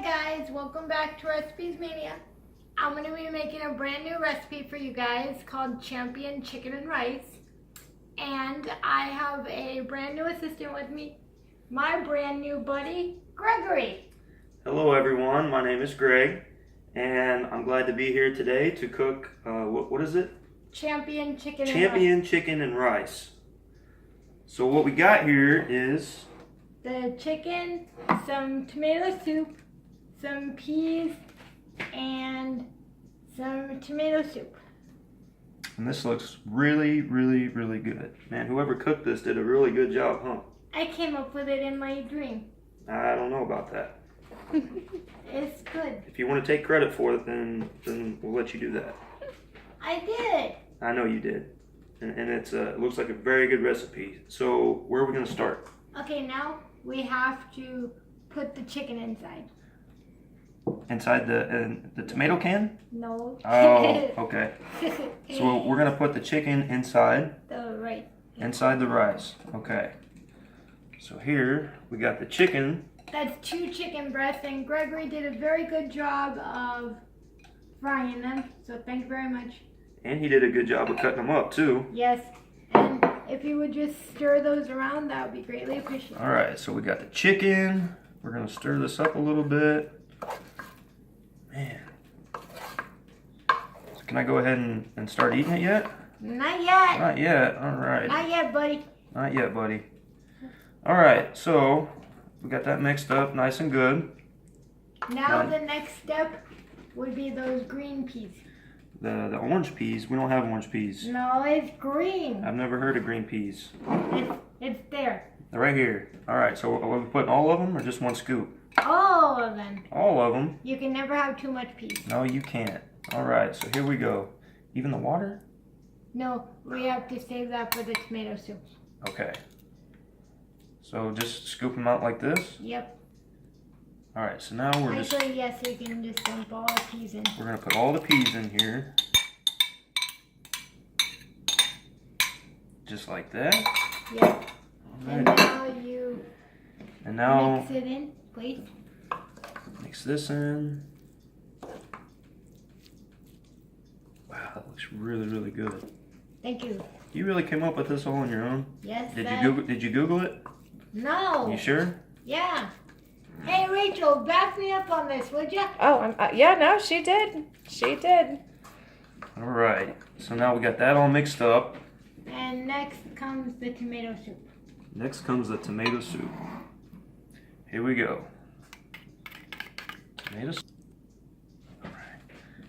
guys, welcome back to Recipes Mania. I'm going to be making a brand new recipe for you guys called Champion Chicken and Rice. And I have a brand new assistant with me, my brand new buddy, Gregory. Hello everyone, my name is Greg, and I'm glad to be here today to cook, what is it? Champion Chicken and Champion Chicken and Rice. So what we got here is the chicken, some tomato soup, some peas, and some tomato soup. and this looks really good. Man, whoever cooked this did a really good job, huh? I came up with it in my dream. I don't know about that. It's good. If you want to take credit for it, then we'll let you do that. I did. I know you did. And it looks like a very good recipe. So where are we going to start? Okay, now we have to put the chicken inside. Inside the tomato can? No. Oh, okay. So we're gonna put the chicken inside inside the rice. Okay. So here we got the chicken. That's 2 chicken breasts, and Gregory did a very good job of frying them. So thank you very much. And he did a good job of cutting them up too. Yes. And if you would just stir those around, that would be greatly appreciated. All right. So we got the chicken. We're gonna stir this up a little bit. Man. So can I go ahead and start eating it yet? Not yet. Not yet. All right. Not yet, buddy. Not yet, buddy. All right. So we got that mixed up nice and good. Now the next step would be those green peas. The orange peas. We don't have orange peas. No, it's green. I've never heard of green peas. It's there. They're right here. All right. So are we putting all of them or just one scoop? All of them. All of them. You can never have too much peas. No, you can't. All right. So here we go. Even the water? No, we have to save that for the tomato soup. Okay. So just scoop them out like this? Yep. All right. So now we're Actually, yes, you can just dump all the peas in. we're gonna put all the peas in here. Just like that. Yep. All And right. now you And now mix it in, please. mix this in. Wow, that looks really good. Thank you. You really came up with this all on your own? Yes. Did you Google it? No. You sure? Yeah. Hey, Rachel, back me up on this, would you? Oh, yeah, no, she did. She did. All right. So now we got that all mixed up. And next comes the tomato soup. Next comes the tomato soup. Here we go. Tomato soup. All right.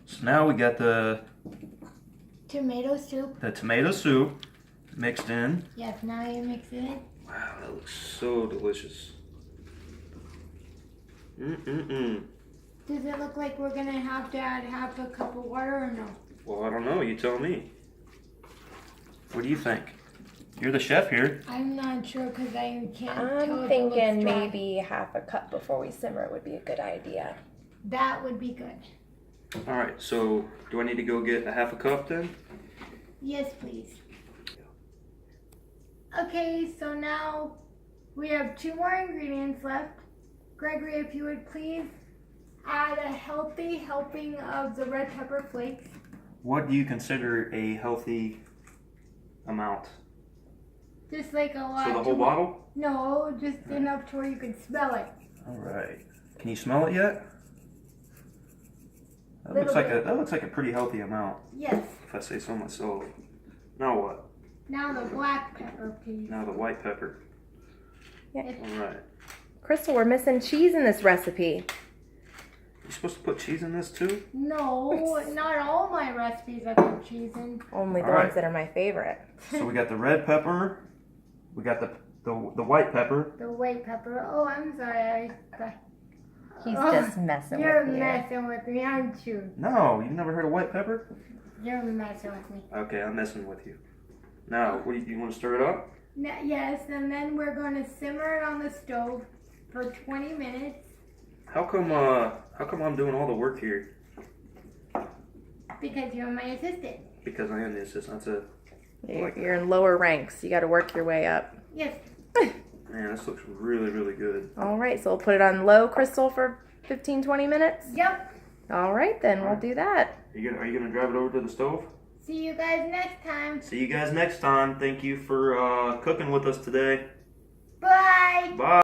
So now we got the Tomato soup. tomato soup mixed in. Yes, now you mix it in. Wow, that looks so delicious. Does it look like we're gonna have to add half a cup of water or no? Well, I don't know. You tell me. What do you think? You're the chef here. I'm not sure because I can't tell if I'm it thinking looks dry. maybe half a cup before we simmer would be a good idea. That would be good. All right. So do I need to go get a half a cup then? Yes, please. Okay, so now we have 2 more ingredients left. Gregory, if you would please add a healthy helping of the red pepper flakes. What do you consider a healthy amount? Just like a lot. So the whole bottle? No, just enough to where you can smell it. All right. Can you smell it yet? That Little looks like a pretty healthy amount, Yes. if I say so myself. Now what? Now the black pepper, please. Now the white pepper. Yeah. All right. Crystal, we're missing cheese in this recipe. You supposed to put cheese in this too? No, not all my recipes I put cheese in. Only the All right. ones that are my favorite. So we got the red pepper. We got the white pepper. The white pepper. Oh, I'm sorry. He's Oh, just messing You're with you. messing with me, aren't you? No, you've never heard of white pepper? You're messing with me. Okay, I'm messing with you. Now, what do you want to stir it up? Yes, and then we're going to simmer it on the stove for 20 minutes How come I'm doing all the work here? because you're my assistant. Because I am the assistant. That's it. You're in lower ranks. You got to work your way up. Yes. Man, this looks really good. All right, so we'll put it on low, Crystal, for 15, 20 minutes? Yep. All right, then we'll do that. Are you gonna drive it over to the stove? See you guys next time. See you guys next time. Thank you for cooking with us today. Bye. Bye.